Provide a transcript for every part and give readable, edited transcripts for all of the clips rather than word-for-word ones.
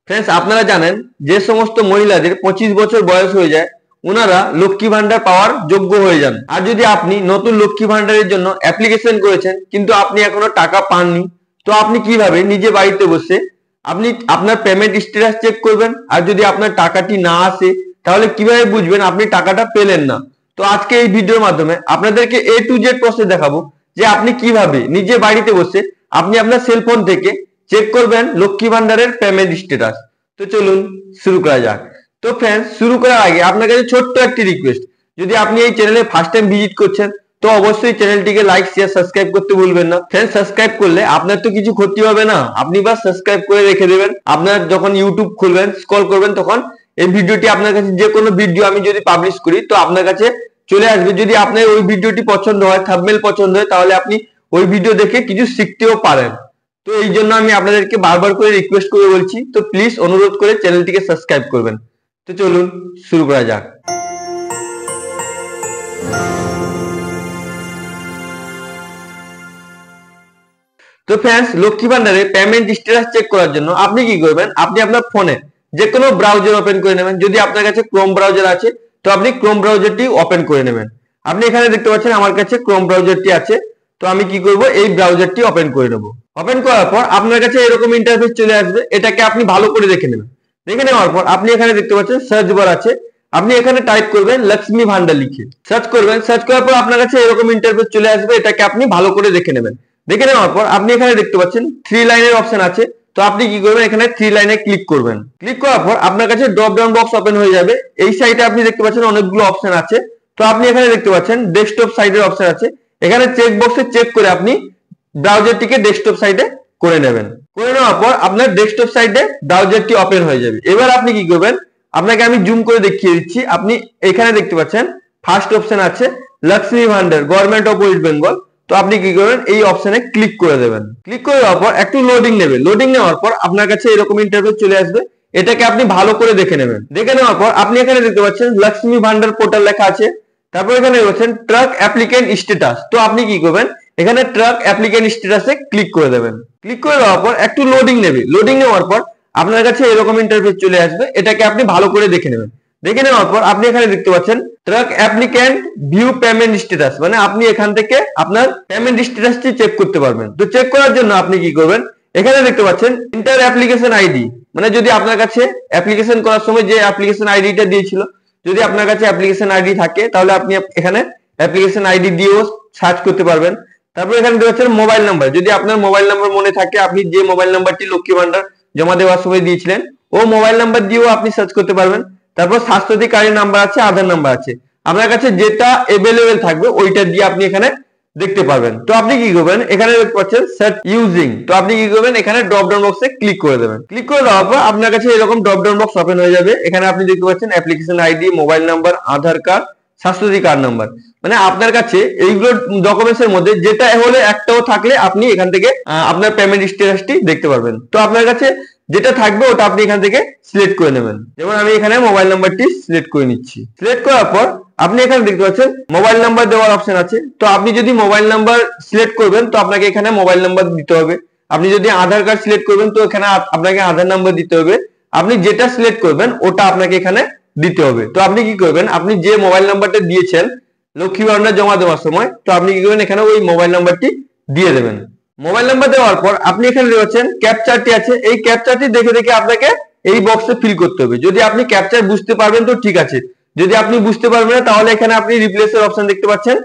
Friends আপনারা জানেন যে সমস্ত মহিলাদের 25 বছর বয়স হয়ে যায় ওনারা লক্ষ্মী ভান্ডার পাওয়ার যোগ্য হয়ে যান। আর যদি আপনি নতুন লক্ষ্মী ভান্ডারের জন্য অ্যাপ্লিকেশন করেছেন কিন্তু আপনি এখনো টাকা পাননি, তো আপনি কিভাবে নিজে বাড়িতে বসে আপনি আপনার পেমেন্ট স্ট্যাটাস চেক করবেন? আর যদি আপনার টাকাটি না আসে তাহলে কিভাবে বুঝবেন আপনি টাকাটা পেলেন না? তো আজকে এই ভিডিওর মাধ্যমে আপনাদেরকে A to Z প্রসেস দেখাবো যে আপনি কিভাবে নিজে বাড়িতে বসে আপনি আপনার সেলফোন থেকে চেক করবেন লক্ষ্মী ভান্ডারের পেমেন্ট স্ট্যাটাস। তো চলুন শুরু করা যাক। তো फ्रेंड्स শুরু করার আগে আপনার কাছে ছোট্ট একটি রিকোয়েস্ট, যদি আপনি এই চ্যানেলে ফার্স্ট টাইম ভিজিট করছেন তো অবশ্যই চ্যানেলটিকে লাইক শেয়ার সাবস্ক্রাইব করতে ভুলবেন না। फ्रेंड्स সাবস্ক্রাইব করলে আপনার তো কিছু ক্ষতি হবে না, আপনি বাস সাবস্ক্রাইব করে রেখে দেবেন। আপনার যখন ইউটিউব খুলবেন স্ক্রল করবেন তখন এই ভিডিওটি আপনার কাছে যে কোনো ভিডিও আমি যদি পাবলিশ করি তো আপনার কাছে চলে আসবে। যদি আপনার ওই ভিডিওটি পছন্দ হয়, থাম্বনেল পছন্দ হয়, তাহলে আপনি ওই ভিডিও দেখে কিছু শিখতেও পারেন। তো এই জন্য আমি আপনাদেরকে বারবার করে রিকোয়েস্ট করে বলছি, তো প্লিজ অনুরোধ করে চ্যানেলটিকে সাবস্ক্রাইব করবেন। তো চলুন শুরু করা যাক। তো फ्रेंड्स লক্ষ্মী ভান্ডারে পেমেন্ট স্ট্যাটাস চেক করার জন্য আপনি কি করবেন, আপনি আপনার ফোনে যে কোনো ব্রাউজার ওপেন করে নেবেন। যদি আপনার কাছে ক্রোম ব্রাউজার আছে তো আপনি ক্রোম ব্রাউজারটি ওপেন করে নেবেন। আপনি এখানে দেখতে পাচ্ছেন আমার কাছে ক্রোম ব্রাউজারটি আছে, তো আমি কি করব এই ব্রাউজারটি ওপেন করে নেব। ওপেন করার পর আপনার কাছে এরকম ইন্টারফেস চলে আসবে, এটাকে আপনি ভালো করে দেখে নেবেন। দেখে নেওয়ার পর আপনি এখানে দেখতে পাচ্ছেন সার্চ বার আছে, আপনি এখানে টাইপ করবেন লক্ষ্মী ভান্ডার লিখে সার্চ করবেন। সার্চ করার পর আপনার কাছে এরকম ইন্টারফেস চলে আসবে, এটাকে আপনি ভালো করে দেখে নেবেন। দেখে নেওয়ার পর আপনি এখানে দেখতে পাচ্ছেন 3 লাইনের অপশন আছে, তো আপনি কি করবেন এখানে 3 লাইনে ক্লিক করবেন। ক্লিক করার পর আপনার কাছে ড্রপ ডাউন বক্স ওপেন হয়ে যাবে। এই সাইডে আপনি দেখতে পাচ্ছেন অনেকগুলো অপশন আছে, তো আপনি এখানে দেখতে পাচ্ছেন ডেস্কটপ সাইডের অপশন আছে, এখানে চেক বক্সে চেক করে আপনি ব্রাউজারটিকে ডেস্কটপ সাইডে করে নেবেন। করে নেওয়ার পর আপনার ডেস্কটপ সাইডে ব্রাউজারটি ওপেন হয়ে যাবে। এবার আপনি কি করবেন, আপনাকে আমি জুম করে দেখিয়ে দিচ্ছি। আপনি এখানে দেখতে পাচ্ছেন ফার্স্ট অপশন আছে Lakshmi Bhandar government of West Bengal, তো আপনি কি করবেন এই অপশনে ক্লিক করে দেবেন। ক্লিক করে দেওয়ার পর একটু লোডিং নেবে। লোডিং নেওয়ার পর আপনার কাছে এরকম ইন্টারফেস চলে আসবে, এটাকে আপনি ভালো করে দেখে নেবেন। দেখে নেওয়ার পর আপনি এখানে দেখতে পাচ্ছেন লক্ষ্মী ভান্ডার পোর্টাল লেখা আছে, তারপর এখানে রয়েছেন ট্রাক অ্যাপ্লিকেন্ট স্ট্যাটাস, তো আপনি কি করবেন এখানে ট্রাক অ্যাপ্লিকেন্ট স্ট্যাটাসে ক্লিক করে দেবেন। ক্লিক করে দেওয়ার পর একটু লোডিং নেবে। লোডিং নেওয়ার পর আপনার কাছে এরকম ইন্টারফেস চলে আসবে, এটাকে আপনি ভালো করে দেখে নেবেন। দেখে নেওয়ার পর আপনি এখানে দেখতে পাচ্ছেন truck applicant view payment status, মানে আপনি এখান থেকে আপনার পেমেন্ট স্ট্যাটাসটি চেক করতে পারবেন। তো চেক করার জন্য আপনি কি করবেন, এখানে দেখতে পাচ্ছেন এন্টার অ্যাপ্লিকেশন আইডি, মানে যদি আপনার কাছে অ্যাপ্লিকেশন করার সময় যে অ্যাপ্লিকেশন আইডিটা দিয়েছিল, যদি আপনার কাছে অ্যাপ্লিকেশন আইডি থাকে তাহলে আপনি এখানে অ্যাপ্লিকেশন আইডি দিয়েও সার্চ করতে পারবেন। তারপর এখানে দেখতে পাচ্ছেন মোবাইল নাম্বার, যদি আপনার মোবাইল নাম্বার মনে থাকে, আপনি যে মোবাইল নাম্বারটি লক্ষ্মী ভান্ডার জমা দেওয়ার সময় দিয়েছিলেন ও মোবাইল নাম্বার দিয়েও আপনি সার্চ করতে পারবেন। তারপর স্বাস্থ্যসাথী কার্ডের নাম্বার আছে, আধার নাম্বার আছে, আপনার কাছে যেটা अवेलेबल থাকবে ওইটা দিয়ে আপনি এখানে দেখতে পারবেন। তো আপনি কি করবেন, এখানে দেখতে পাচ্ছেন সার্চ ইউজিং, তো আপনি কি করবেন এখানে ড্রপ ডাউন বক্সে ক্লিক করে দেবেন। ক্লিক করে দেওয়ার পর আপনার কাছে এরকম ড্রপ ডাউন বক্স ওপেন হয়ে যাবে। এখানে আপনি দেখতে পাচ্ছেন অ্যাপ্লিকেশন আইডি, মোবাইল নাম্বার, আধার কার্ড, স্বাস্থ্যসাথী কার্ড নাম্বার, মানে আপনার কাছে এইগুলো ডকুমেন্টস এর মধ্যে যেটা হলে একটাও থাকলে আপনি এখান থেকে আপনার পেমেন্ট স্ট্যাটাসটি দেখতে পারবেন। তো আপনার কাছে যেটা থাকবে ওটা আপনি এখান থেকে সিলেক্ট করে নেবেন। যেমন আমি এখানে মোবাইল নাম্বারটি সিলেক্ট করে নিচ্ছি। সিলেক্ট করার পর আপনি এখানে দেখতে পাচ্ছেন মোবাইল নাম্বার দেওয়ার অপশন আছে, তো আপনি যদি মোবাইল নাম্বার সিলেক্ট করবেন তো আপনাকে এখানে মোবাইল নাম্বার দিতে হবে। আপনি যদি আধার কার্ড সিলেক্ট করবেন তো এখানে আপনাকে আধার নাম্বার দিতে হবে। আপনি যেটা সিলেক্ট করবেন ওটা আপনাকে এখানে দিতে হবে। তো আপনি কি করবেন, আপনি যে মোবাইল নাম্বারটা দিয়েছেন লক্ষ্মী ভান্ডার জমা দেওয়ার সময়, তো আপনি কি করবেন এখানে ওই মোবাইল নাম্বারটি দিয়ে দেবেন। মোবাইল নাম্বার দেওয়ার পর আপনি এখানে দেখছেন ক্যাপচারটি আছে, এই ক্যাপচারটি দেখে দেখে আপনাকে এই বক্সে ফিল করতে হবে। যদি আপনি ক্যাপচার বুঝতে পারবেন তো ঠিক আছে, যদি আপনি বুঝতে পারবেন না তাহলে এখানে আপনি রিপ্লেসের অপশন দেখতে পাচ্ছেন,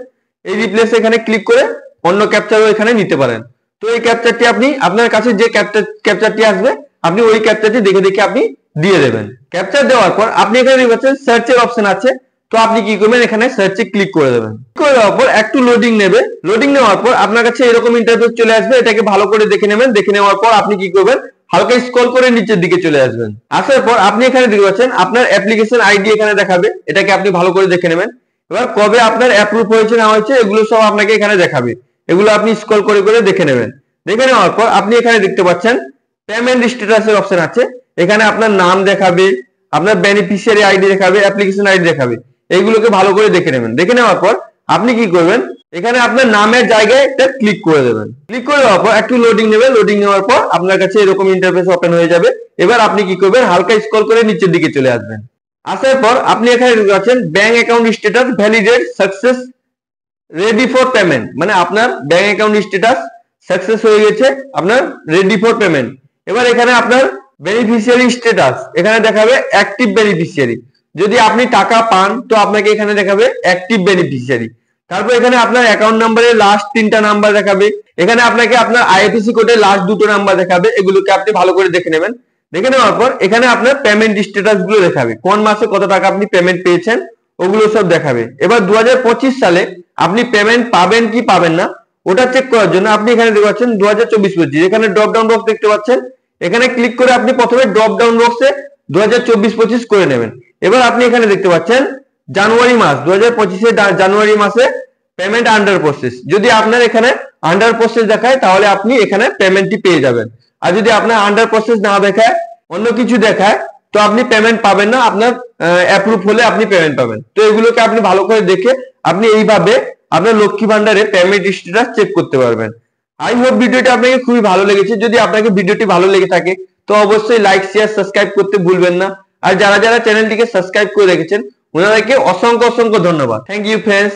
এই রিপ্লেসে এখানে ক্লিক করে অন্য ক্যাপচারও এখানে নিতে পারেন। তো এই ক্যাপচারটি আপনি আপনার কাছে যে ক্যাপচারটি আসবে আপনি ওই ক্যাপচারটি দেখে দেখে আপনি দিয়ে দেবেন। ক্যাপচার দেওয়ার পর আপনি এখানে দেখছেন সার্চের অপশন আছে, তো আপনি কি করবেন এখানে সার্চে ক্লিক করে দেবেন। করে দেওয়ার পর একটু লোডিং নেবে। লোডিং নেওয়ার পর আপনার কাছে এরকম ইন্টারফেস চলে আসবে, এটাকে ভালো করে দেখে নেবেন। দেখে নেওয়ার পর আপনি কি করবেন, হালকা স্ক্রল করে নিচের দিকে চলে আসবেন। আসার পর আপনি এখানে দেখতে পাচ্ছেন আপনার অ্যাপ্লিকেশন আইডি এখানে দেখাবে, এটাকে আপনি ভালো করে দেখে নেবেন। এবার কবে আপনার অ্যাপ্রুভ হয়েছে না হয়েছে এগুলো সব আপনাকে এখানে দেখাবে, এগুলো আপনি স্ক্রল করে করে দেখে নেবেন। দেখে নেওয়ার পর আপনি এখানে দেখতে পাচ্ছেন পেমেন্ট স্ট্যাটাসের অপশন আছে, এখানে আপনার নাম দেখাবে, আপনার বেনিফিশিয়ারি আইডি দেখাবে, অ্যাপ্লিকেশন আইডি দেখাবে, এইগুলোকে ভালো করে দেখে নেবেন। দেখে নেওয়ার পর আপনি কি করবেন, এখানে আপনার নামের জায়গায় একটা ক্লিক করে দেবেন। ক্লিক করে দেওয়ার পর একটু লোডিং নেবে। লোডিং নেওয়ার পর আপনার কাছে এরকম ইন্টারফেস ওপেন হয়ে যাবে, এবার আপনি কি করবেন, হালকা স্ক্রল করে নিচের দিকে চলে আসবেন। আসার পর আপনি এখানে দেখতে পাচ্ছেন bank account status validate success ready for payment, মানে আপনার ব্যাংক অ্যাকাউন্ট স্ট্যাটাস সাকসেস হয়ে গেছে, আপনার রেডি ফর পেমেন্ট। এবার এখানে আপনার বেনিফিশিয়ারি স্ট্যাটাস এখানে দেখাবে অ্যাক্টিভ বেনিফিশিয়ারি। যদি আপনি টাকা পান তো আপনাকে এখানে দেখাবে অ্যাক্টিভ বেনিফিশিয়ারি। তারপর এখানে আপনার অ্যাকাউন্ট নাম্বারের লাস্ট 3টা নাম্বার দেখাবে। এখানে আপনাকে আপনার আইএফএসসি কোডের লাস্ট 2টো নাম্বার দেখাবে। এগুলোকে আপনি ভালো করে দেখে নেবেন। দেখে নেওয়ার পর এখানে আপনার পেমেন্ট স্ট্যাটাস গুলো দেখাবে, কোন মাসে কত টাকা আপনি পেমেন্ট পেয়েছেন ওগুলো সব দেখাবে। এবার 2025 সালে আপনি পেমেন্ট পাবেন কি পাবেন না ওটা চেক করার জন্য আপনি এখানে দেখতে পাচ্ছেন 2024-25, এখানে ড্রপ ডাউন বক্স দেখতে পাচ্ছেন। এখানে ক্লিক করে আপনি প্রথমে ড্রপ ডাউন বক্সে 2024-25 করে নেবেন। এবার আপনি এখানে দেখতে পাচ্ছেন জানুয়ারি মাস 2025 জানুয়ারি মাসে পেমেন্ট আন্ডার প্রসেস। যদি আপনার এখানে আন্ডার প্রসেস দেখায় তাহলে আপনি এখানে পেমেন্টটি পেয়ে যাবেন। আর যদি আপনার আন্ডার প্রসেস না দেখায়, অন্য কিছু দেখায়, তো আপনি পেমেন্ট পাবেন না, আপনার অ্যাপ্রুভ হলে আপনি পেমেন্ট পাবেন। তো এগুলোকে আপনি ভালো করে দেখে আপনি এইভাবে আপনার লক্ষ্মী ভান্ডারে পেমেন্ট স্ট্যাটাস চেক করতে পারবেন। আই হোপ ভিডিওটি আপনাকে খুবই ভালো লেগেছে। যদি আপনাকে ভিডিওটি ভালো লেগে থাকে তো অবশ্যই লাইক শেয়ার সাবস্ক্রাইব করতে ভুলবেন না। আর যারা যারা চ্যানেলটিকে সাবস্ক্রাইব করে রেখেছেন ওনাদেরকে অসংখ্য অসংখ্য ধন্যবাদ। Thank you friends.